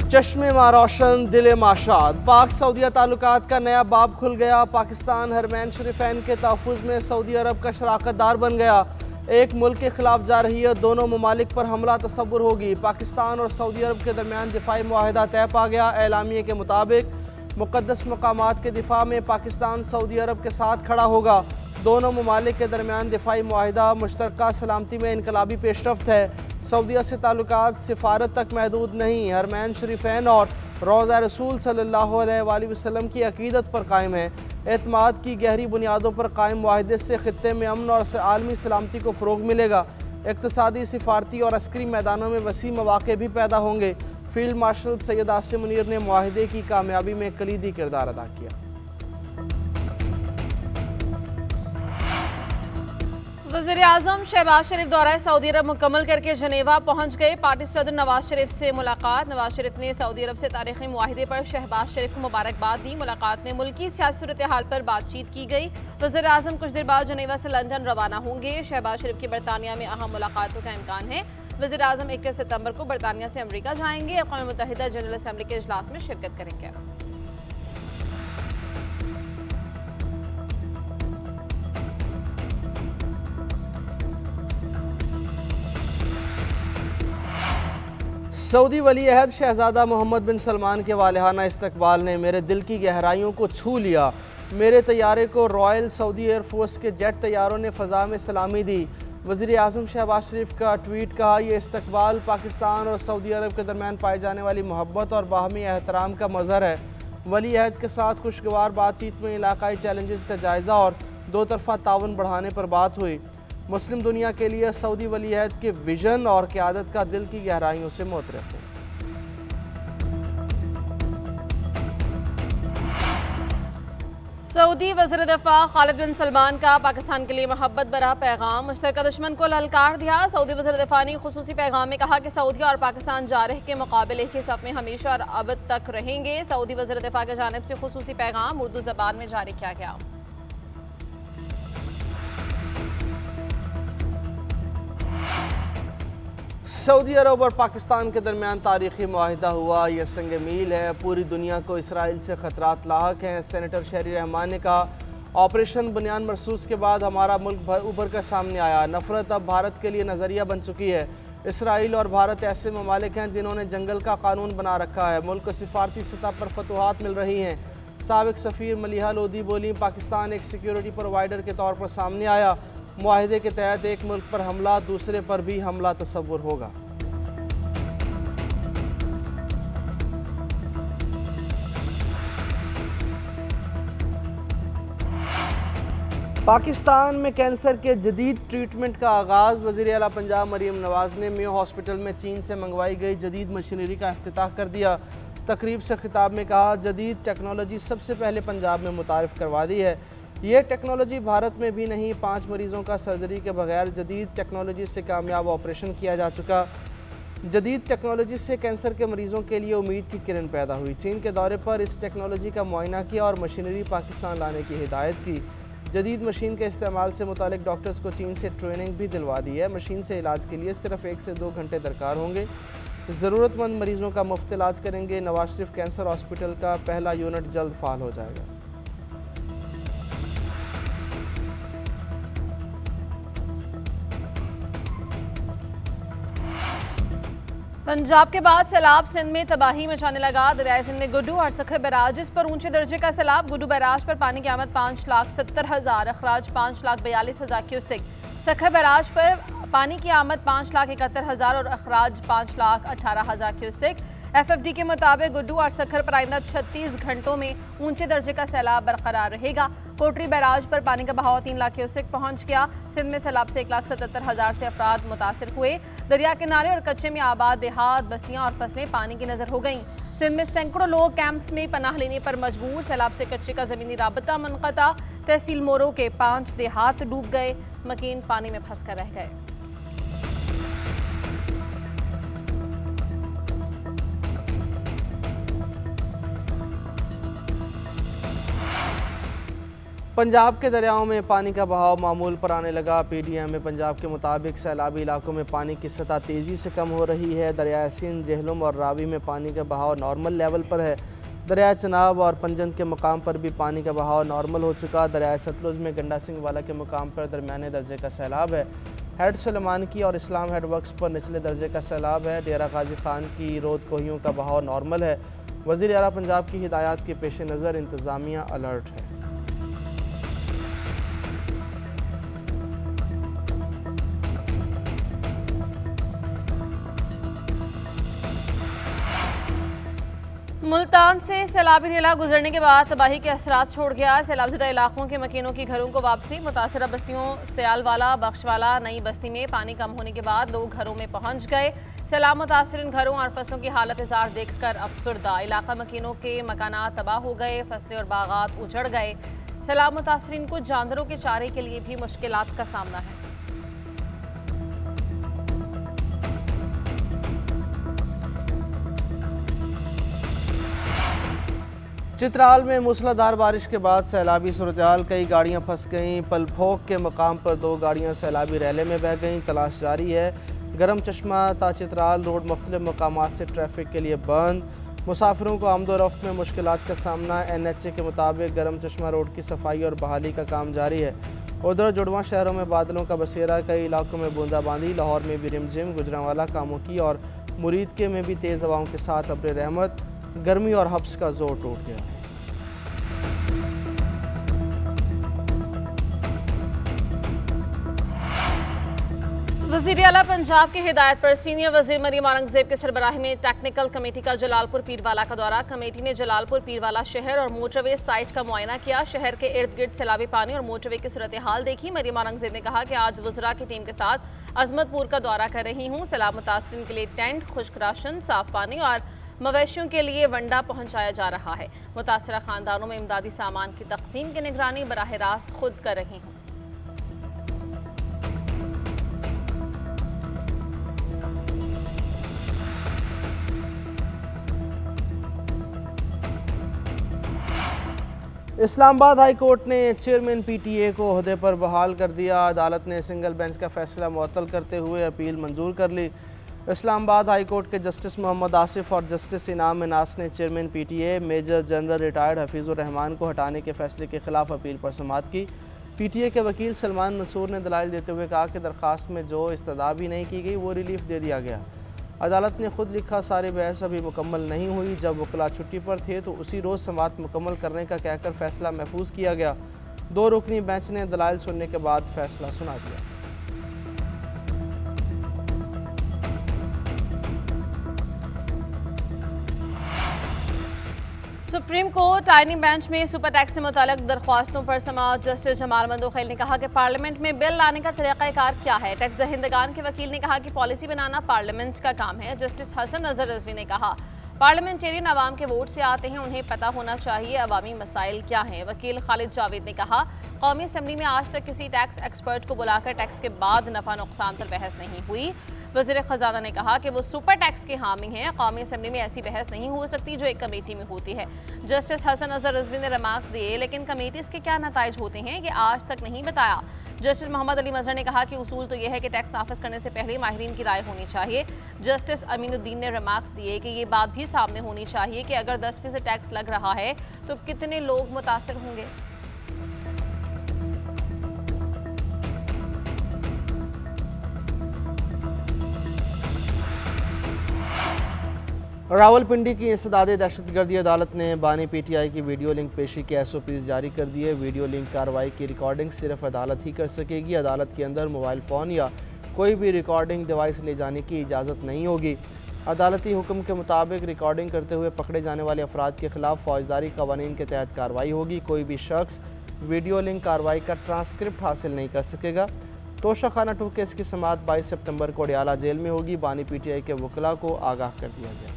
चश्मे मा रोशन दिल माशात, पाक सऊदीया ताल्लुकात का नया बाब खुल गया। पाकिस्तान हरमैन शरीफैन के तहफ़्फ़ुज़ में सऊदी अरब का शराकतदार बन गया। एक मुल्क के खिलाफ जा रही है, दोनों ममालिक पर हमला तसव्वुर होगी। पाकिस्तान और सऊदी अरब के दरमियान दिफाई मुआहदा तय पा गया। एलामिये के मुताबिक मुक़द्दस मकामात के दिफा में पाकिस्तान सऊदी अरब के साथ खड़ा होगा। दोनों ममालिक के दरमियान दिफाई मुआहदा मुश्तरका सलामती में इनकलाबी पेशरफ्त है। सऊदीया से ताल्लुकात सिफारत तक महदूद नहीं। हरमैन शरीफैन और रोज़ा रसूल सल्लल्लाहु अलैहि वसल्लम की अकीदत पर कायम है। एतमाद की गहरी बुनियादों पर कायम मुआहदे से खित्ते में अमन और आलमी सलामती को फ़रोग मिलेगा। इक़्तिसादी, सिफारती और अस्करी मैदानों में वसी मौक़े भी पैदा होंगे। फील्ड मार्शल सैयद आसिम मुनीर ने मुआहदे की कामयाबी में कलीदी किरदार अदा किया। वज़ीर-ए-आज़म शहबाज शरीफ दौरा सऊदी अरब मुकम्मल करके जनेवा पहुंच गए। पार्टी सदर नवाज शरीफ से मुलाकात। नवाज शरीफ ने सऊदी अरब से तारीखी मुआहदे पर शहबाज शरीफ को मुबारकबाद दी। मुलाकात में मुल्की सियासी सूरत हाल पर बातचीत की गई। वज़ीर-ए-आज़म कुछ देर बाद जनेवा से लंदन रवाना होंगे। शहबाज शरीफ की बरतानिया में अहम मुलाकातों का इम्कान है। वज़ीर-ए-आज़म 21 सितंबर को बरतानिया से अमरीका जाएंगे। अक़वाम मुत्तहिदा जनरल असम्बली के इजलास में शिरकत करेंगे। सऊदी वली अहद शहजादा मोहम्मद बिन सलमान के वालिहाना इस्तकबाल ने मेरे दिल की गहराइयों को छू लिया। मेरे तैयारे को रॉयल सऊदी एयरफोर्स के जेट तैयारों ने फ़ज़ा में सलामी दी। वज़ीर-ए-आज़म शहबाज शरीफ का ट्वीट कहा, यह इस्तकबाल पाकिस्तान और सऊदी अरब के दरमियान पाई जाने वाली मोहब्बत और बाहमी एहतराम का मज़हर है। वली अहद के साथ खुशगवार बातचीत में इलाकाई चैलेंजेस का जायज़ा और दो तरफ़ा ताउन बढ़ाने पर बात हुई। मुस्लिम दुनिया के लिए सऊदी वली अहद के विजन और क़यादत का दिल की गहराइयों से मोतरफ़ है। सऊदी वज़ीर दफ़ा खालिद बिन सलमान का पाकिस्तान के लिए मोहब्बत भरा पैगाम। मुश्तरका दुश्मन को ललकार दिया। सऊदी वज़ीर दफ़ा ने खुसूसी पैगाम में कहा कि सऊदी और पाकिस्तान जारह के मुकाबले के सफ़ में हमेशा और अब तक रहेंगे। सऊदी वज़ीर दफ़ा की जानिब से खुसूसी पैगाम उर्दू ज़बान में जारी किया गया। सऊदी अरब और पाकिस्तान के दरमियान तारीखी मुआहिदा हुआ। यह संग मील है। पूरी दुनिया को इसराइल से ख़तरात लाहक हैं। सेनेटर शहरी रहमान ने कहा, ऑपरेशन बुनियान मरसूस के बाद हमारा मुल्क उभर कर सामने आया। नफरत अब भारत के लिए नज़रिया बन चुकी है। इसराइल और भारत ऐसे ममालिक हैं जिन्होंने जंगल का कानून बना रखा है। मुल्क को सिफारती सतह पर फतूहात मिल रही हैं। साबिक सफ़ीर मलिहा लोधी बोली, पाकिस्तान एक सिक्योरिटी प्रोवाइडर के तौर पर सामने आया। मुआहिदे के तहत एक मुल्क पर हमला दूसरे पर भी हमला तसव्वुर होगा। पाकिस्तान में कैंसर के जदीद ट्रीटमेंट का आगाज़। वज़ीर आला पंजाब मरीम नवाज़ ने मेयो हॉस्पिटल में चीन से मंगवाई गई जदीद मशीनरी का इफ्तिताह कर दिया। तकरीब से खिताब में कहा, जदीद टेक्नोलॉजी सबसे पहले पंजाब में मुतारिफ़ करवा दी है। ये टेक्नोलॉजी भारत में भी नहीं, 5 मरीज़ों का सर्जरी के बगैर जदीद टेक्नोलॉजी से कामयाब ऑपरेशन किया जा चुका। जदीद टेक्नोलॉजी से कैंसर के मरीज़ों के लिए उम्मीद की किरण पैदा हुई। चीन के दौरे पर इस टेक्नोलॉजी का मुआयना किया और मशीनरी पाकिस्तान लाने की हिदायत की। जदीद मशीन के इस्तेमाल से मुतालिक डॉक्टर्स को चीन से ट्रेनिंग भी दिलवा दी है। मशीन से इलाज के लिए सिर्फ 1 से 2 घंटे दरकार होंगे। ज़रूरतमंद मरीज़ों का मुफ्त इलाज करेंगे। नवाज शरीफ कैंसर हॉस्पिटल का पहला यूनिट जल्द फ़ाल हो जाएगा। पंजाब के बाद सैलाब सिंध में तबाही मचाने लगा। दरियाए सिंध में गुड्डू और सखर बैराज जिस पर ऊंचे दर्जे का सैलाब। गुड्डू बैराज पर पानी की आमद 5,70,000, अखराज 5,42,000 क्यूसेक। सखर बैराज पर पानी की आमद 5,71,000 और अखराज 5,18,000 क्यूसेक। FFD के मुताबिक गुड्डू और सखर पर आइंदा 36 घंटों में ऊंचे दर्जे का सैलाब बरकरार रहेगा। कोटरी बैराज पर पानी का बहाव 3 लाख क्यूसेक पहुंच गया। सिंध में सैलाब से 1,77,000 से अफराद मुतासिर हुए। दरिया किनारे और कच्चे में आबाद देहात, बस्तियां और फसलें पानी की नजर हो गईं। सिंध में सैकड़ों लोग कैंप्स में पनाह लेने पर मजबूर। सैलाब से कच्चे का ज़मीनी राबता मुनक़ता। तहसील मोरो के 5 देहात डूब गए। मकीन पानी में फंस कर रह गए। पंजाब के दरियाओं में पानी का बहाव मामूल पर आने लगा। PDM पंजाब के मुताबिक सैलाबी इलाकों में पानी की सतह तेज़ी से कम हो रही है। दरिया सिंध, जेहलम और रावी में पानी का बहाव नॉर्मल लेवल पर है। दरिया चनाब और पंजन के मुकाम पर भी पानी का बहाव नॉर्मल हो चुका। दरिया सतलुज में गंडा सिंह वाला के मुकाम पर दरमियाने दर्जे का सैलाब है। हेड सलेमान की और इस्लाम हेड वर्क्स पर निचले दर्जे का सैलाब है। डेरा गाजी खान की रोद कोहियों का बहाव नॉर्मल है। वज़ीर आला पंजाब की हिदायत के पेश नज़र इंतज़ामिया अलर्ट है। मुल्तान से सैलाबी नीला गुजरने के बाद तबाही के असरात छोड़ गया। सैलाबज़दा इलाकों के मकीनों की घरों को वापसी। मुतासरा बस्तियों सयालवाला, बख्शवाला, नई बस्ती में पानी कम होने के बाद लोग घरों में पहुंच गए। सैलाब मुतासरीन घरों और फसलों की हालत इज़ार देखकर अफसुर्दा। इलाका मकीनों के मकानात तबाह हो गए, फसलें और बागात उजड़ गए। सैलाब मुतासरीन को जानवरों के चारे के लिए भी मुश्किलात का सामना है। चित्राल में मूसलाधार बारिश के बाद सैलाबी सूरत-ए-हाल, कई गाड़ियां फंस गईं। पलफोक के मकाम पर 2 गाड़ियां सैलाबी रैले में बह गईं। तलाश जारी है। गरम चश्मा ता चित्राल रोड मुख्तलिफ मकामात से ट्रैफिक के लिए बंद। मुसाफिरों को आमदोरफ्त में मुश्किलात का सामना। NHA के मुताबिक गरम चश्मा रोड की सफाई और बहाली का काम जारी है। उधर जुड़वा शहरों में बादलों का बसेरा, कई इलाकों में बूंदाबांदी। लाहौर में भी रिमझिम, गुजरांवाला, कामोकी और मुरीदके में भी तेज़ हवाओं के साथ अब्र रहमत। गर्मी और हब्स का जोर टूट गया है। वज़ीर आला पंजाब की हिदायत पर सीनियर वज़ीर मरियम औरंगज़ेब के सरबराही में टेक्निकल कमेटी का जलालपुर पीरवाला का दौरा। कमेटी ने जलालपुर पीरवाला शहर और मोटरवे साइट का मुआयना किया। शहर के इर्द गिर्द सैलाबी पानी और मोटरवे की सूरत हाल देखी। मरियम औरंगज़ेब ने कहा कि आज वज़रा की टीम के साथ अजमतपुर का दौरा कर रही हूँ। सैलाब मुतासरीन के लिए टेंट, खुश्क राशन, साफ पानी और मवेशियों के लिए वंडा पहुँचाया जा रहा है। मुतासरा खानदानों में इमदादी सामान की तकसीम की निगरानी बराह रास्त खुद कर रही हूँ। इस्लामाबाद हाई कोर्ट ने चेयरमैन PTA को ओहदे पर बहाल कर दिया। अदालत ने सिंगल बेंच का फैसला मुअत्तल करते हुए अपील मंजूर कर ली। इस्लामाबाद हाई कोर्ट के जस्टिस मोहम्मद आसिफ और जस्टिस इनाम मिनास ने chairman PTA major general retired Hafeezur Rehman को हटाने के फैसले के खिलाफ अपील पर समाअत की। PTA के वकील सलमान मंसूर ने दलाइल देते हुए कहा कि दरख्वास्त में जो इस्तदाबी नहीं की गई वो रिलीफ दे दिया गया। अदालत ने खुद लिखा सारी बहस अभी मुकम्मल नहीं हुई। जब वकला छुट्टी पर थे तो उसी रोज़ समाअत मुकम्मल करने का कहकर फैसला महफूज किया गया। 2 रुकनी बेंच ने दलाइल सुनने के बाद फैसला सुना दिया। सुप्रीम कोर्ट आईनी बेंच में सुपर टैक्स से मुताल्लिक दरख्वास्तों पर समाअत। जस्टिस जमाल मंदोखेल ने कहा कि पार्लियामेंट में बिल लाने का तरीक़ाकार क्या है। टैक्स दहिंदगान के वकील ने कहा कि पॉलिसी बनाना पार्लियामेंट का काम है। जस्टिस हसन नज़र रिजवी ने कहा पार्लियामेंटेरियन आवाम के वोट से आते हैं, उन्हें पता होना चाहिए अवामी मसाइल क्या हैं। वकील खालिद जावेद ने कहा कौमी असम्बली में आज तक किसी टैक्स एक्सपर्ट को बुलाकर टैक्स के बाद नफा नुकसान पर बहस नहीं हुई। वज़ीर ख़जाना ने कहा कि वो सुपर टैक्स के हामी हैं। कौमी असम्बली में ऐसी बहस नहीं हो सकती जो एक कमेटी में होती है। जस्टिस हसन नज़र रिजवी ने रिमार्क्स दिए, लेकिन कमेटीज़ के क्या नताइज होते हैं कि आज तक नहीं बताया। जस्टिस मोहम्मद अली मजहर ने कहा कि उसूल तो यह है कि टैक्स नाफिज करने से पहले माहिरीन की राय होनी चाहिए। जस्टिस अमीनुद्दीन ने रिमार्क्स दिए कि ये बात भी सामने होनी चाहिए कि अगर 10% टैक्स लग रहा है तो कितने लोग मुतासर होंगे। रावलपिंडी की इंसदादे दहशतगर्दी अदालत ने बानी PTI की वीडियो लिंक पेशी के SOPs जारी कर दिए। वीडियो लिंक कार्रवाई की रिकॉर्डिंग सिर्फ अदालत ही कर सकेगी। अदालत के अंदर मोबाइल फ़ोन या कोई भी रिकॉर्डिंग डिवाइस ले जाने की इजाज़त नहीं होगी। अदालती हुक्म के मुताबिक रिकॉर्डिंग करते हुए पकड़े जाने वाले अफराद के खिलाफ फौजदारी कवानीन के तहत कार्रवाई होगी। कोई भी शख्स वीडियो लिंक कार्रवाई का ट्रांसक्रिप्ट हासिल नहीं कर सकेगा। तोशाखाना 2 केस की समाअत 22 सितंबर को अडियाला जेल में होगी। बानी PTI के वकला को आगाह कर दिया गया।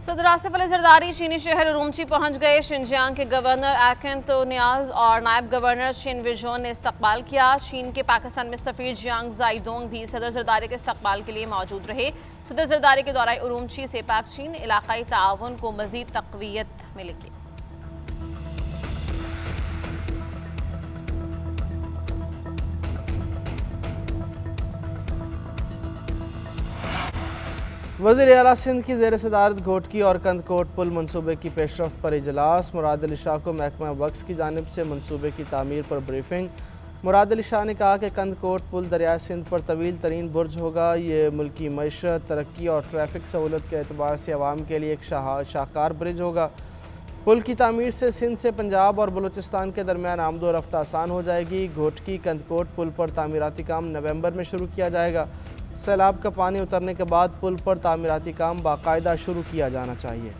सदर आसिफ अली जरदारी चीनी शहर उरूमची पहुंच गए। शिनजियांग के गवर्नर एकेन तोनियाज और नायब गवर्नर शिन विजोन ने इस्तकबाल किया। चीन के पाकिस्तान में सफीर जियांग जाइदोंग भी सदर जरदारी के इस्तकबाल के लिए मौजूद रहे। सदर जरदारी के दौरान उरूमची से पाक चीन इलाकाई ताउन को मजीद तक़वियत मिलेगी। वज़ीर आला सिंध की ज़ेर सदारत घोटकी और कंदकोट पुल मनसूबे की पेशरफ्त पर इजलास। मुराद अली शाह को महकमा वक्स की जानिब से मनसूबे की तामीर पर ब्रीफिंग। मुराद अली शाह ने कहा कि कंदकोट पुल दरियाए सिंध पर तवील तरीन बुर्ज होगा। ये मुल्की मईशत, तरक्की और ट्रैफिक सहूलत के एतबार से अवाम के लिए एक शाहकार ब्रिज होगा। पुल की तामीर से सिंध से पंजाब और बलूचिस्तान के दरमियान आमदो रफ्त आसान हो जाएगी। घोटकी कंदकोट पुल पर तामीराती काम नवंबर में शुरू किया जाएगा। सैलाब का पानी उतरने के बाद पुल पर तामीराती काम बाकायदा शुरू किया जाना चाहिए।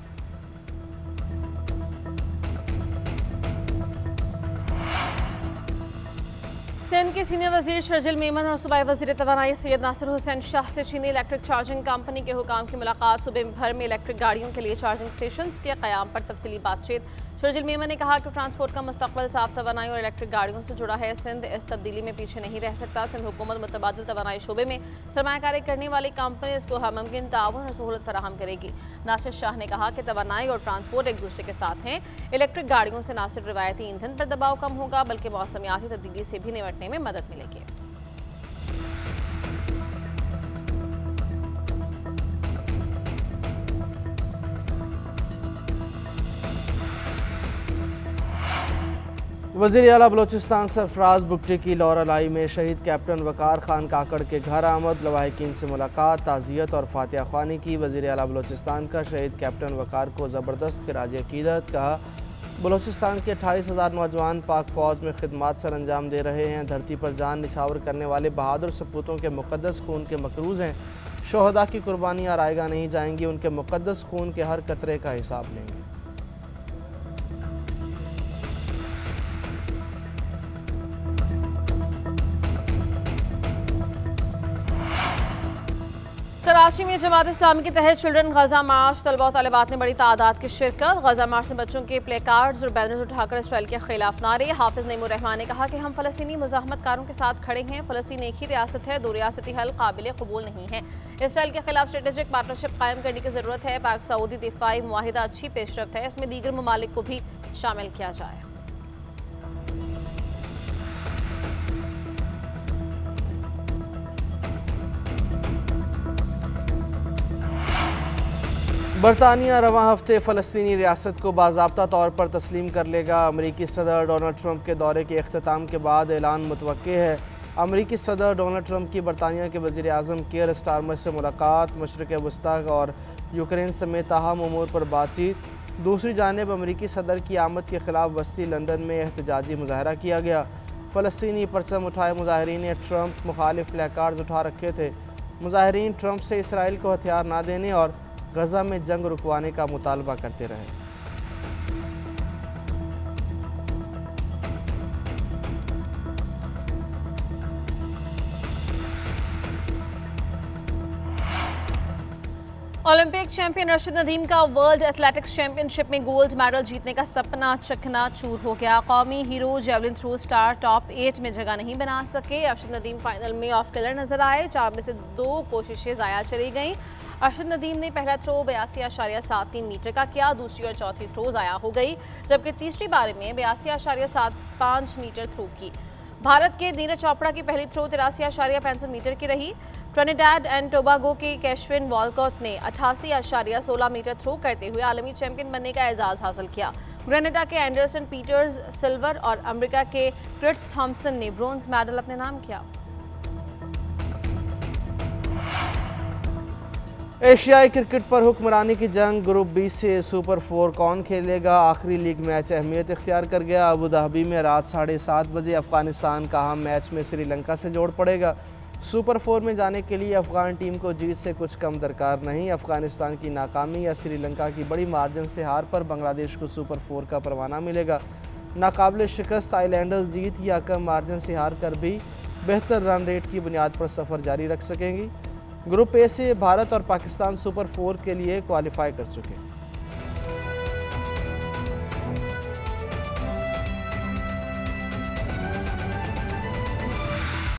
सिंध के सीनियर वजीर शर्जिल मेमन और सूबाई वजीर तवानाई सैयद नासिर हुसैन शाह से चीनी इलेक्ट्रिक चार्जिंग कंपनी के हुकाम की मुलाकात। सूबे भर में इलेक्ट्रिक गाड़ियों के लिए चार्जिंग स्टेशन के क़याम पर तफसीली बातचीत। शर्जिल मेमन ने कहा कि ट्रांसपोर्ट का मुस्तकबिल साफ तवानाई और इलेक्ट्रिक गाड़ियों से जुड़ा है। सिंध इस तब्दीली में पीछे नहीं रह सकता। सिंध हुकूमत मुतबादिल तवानाई शोबे में सरमायाकारी करने वाली कंपनीज को हर मुमकिन ताउन और सहूलत फराहम करेगी। नासिर शाह ने कहा कि तवानाई और ट्रांसपोर्ट एक दूसरे के साथ हैं। इलेक्ट्रिक गाड़ियों से न सिर्फ रिवायती ईंधन पर दबाव कम होगा बल्कि मौसमियाती तब्दीली से भी निपटने में मदद मिलेगी। वज़ीर आला बलोचिस्तान सरफराज बुगटी की लौरालाई में शहीद कैप्टन वकार खान काकड़ के घर आमद। लवाहिकीन से मुलाकात, ताज़ियत और फातिहा ख्वानी की। वज़ीर आला बलोचिस्तान का शहीद कैप्टन वकार को ज़बरदस्त खिराज अक़ीदत। कहा बलोचिस्तान के 28,000 नौजवान पाक फ़ौज में खिदमत सर अंजाम दे रहे हैं। धरती पर जान निछावर करने वाले बहादुर सपूतों के मुक़द्दस खून के मकरूज़ हैं। शोहदा की कुर्बानियाँ रायगा नहीं जाएंगी। उनके मुक़द्दस खून के हर कतरे का हिसाब लेंगे। कराची में जमात इस्लामी के तहत चिल्ड्रन गजा मार्च। तलबा और तालिबात ने बड़ी तादाद की शिरकत। गजा मार्च में बच्चों के प्ले कार्ड्स और बैनर्स उठाकर इसराइल के खिलाफ नारे। हाफिज नईमुर रहमान ने कहा कि हम फ़लस्तीनी मुज़ाहमतकारों के साथ खड़े हैं। फ़लस्तीन एक ही रियासत है, दो रियासती हल काबिल कबूल नहीं है। इसराइल के खिलाफ स्ट्रेटेजिक पार्टनरशिप कायम करने की ज़रूरत है। पाक सऊदी दिफाई मुआहिदा अच्छी पेशरफ्त है, इसमें दीगर ममालिक को भी शामिल किया जाए। बरतानिया रवां हफ्ते फ़लस्तीनी रियासत को बाज़ाब्ता तौर पर तस्लीम कर लेगा। अमरीकी सदर डोनाल्ड ट्रंप के दौरे के अख्ताम के बाद ऐलान मुतवक्के है। अमरीकी सदर डोनाल्ड ट्रंप की बरतानिया के वज़ीर आज़म कियर स्टारमर से मुलाकात। मशरिक़ वस्ता और यूक्रेन समेत अहम उमूर पर बातचीत। दूसरी जानिब अमरीकी सदर की आमद के ख़िलाफ़ वस्ती लंदन में एहतजाजी मुजाहरा किया गया। फ़लस्तीनी परचम उठाए मुजाहरीन ने ट्रंप मुखालिफ प्लेकार्ड्स उठा रखे थे। मुजाहरीन ट्रंप से इसराइल को हथियार ना देने और गजा में जंग रुकवाने का मुतालबा करते रहे। ओलंपिक चैंपियन रशीद नदीम का वर्ल्ड एथलेटिक्स चैंपियनशिप में गोल्ड मेडल जीतने का सपना चकनाचूर हो गया। कौमी hero javelin throw star top 8 में जगह नहीं बना सके। रशीद नदीम फाइनल में ऑफ किलर नजर आए। 4 में से 2 कोशिशें ज़ाया चली गईं। रशीद नदीम ने पहला थ्रो 82.73 मीटर का किया, दूसरी और चौथी थ्रो ज़ाया हो गई, जबकि तीसरी बारी में 82.75 मीटर थ्रो की। भारत के नीरज चोपड़ा की पहली थ्रो 83.65 मीटर की रही। ट्रिनिडाड एंड टोबागो के कैशविन वॉलकॉट ने 88.16 मीटर थ्रो करते हुए आलमी चैंपियन बनने का एजाज़ हासिल किया। ग्रेनेडा के एंडरसन पीटर्स सिल्वर और अमेरिका के क्रिस थॉम्सन ने ब्रोंज मेडल अपने नाम किया। एशियाई क्रिकेट पर हुक्मरानी की जंग ग्रुप बी से सुपर 4 कौन खेलेगा? आखिरी लीग मैच अहमियत इख्तियार कर गया। अबू धाबी में रात 7:30 बजे अफगानिस्तान का अहम मैच में श्रीलंका से जोड़ पड़ेगा। सुपर 4 में जाने के लिए अफगान टीम को जीत से कुछ कम दरकार नहीं। अफगानिस्तान की नाकामी या श्रीलंका की बड़ी मार्जिन से हार पर बांग्लादेश को सुपर 4 का परवाना मिलेगा। नाकाबिल शिकस्त आइलैंडर्स जीत या कम मार्जिन से हार कर भी बेहतर रन रेट की बुनियाद पर सफ़र जारी रख सकेंगी। ग्रुप ए से भारत और पाकिस्तान सुपर 4 के लिए क्वालिफाई कर चुके हैं।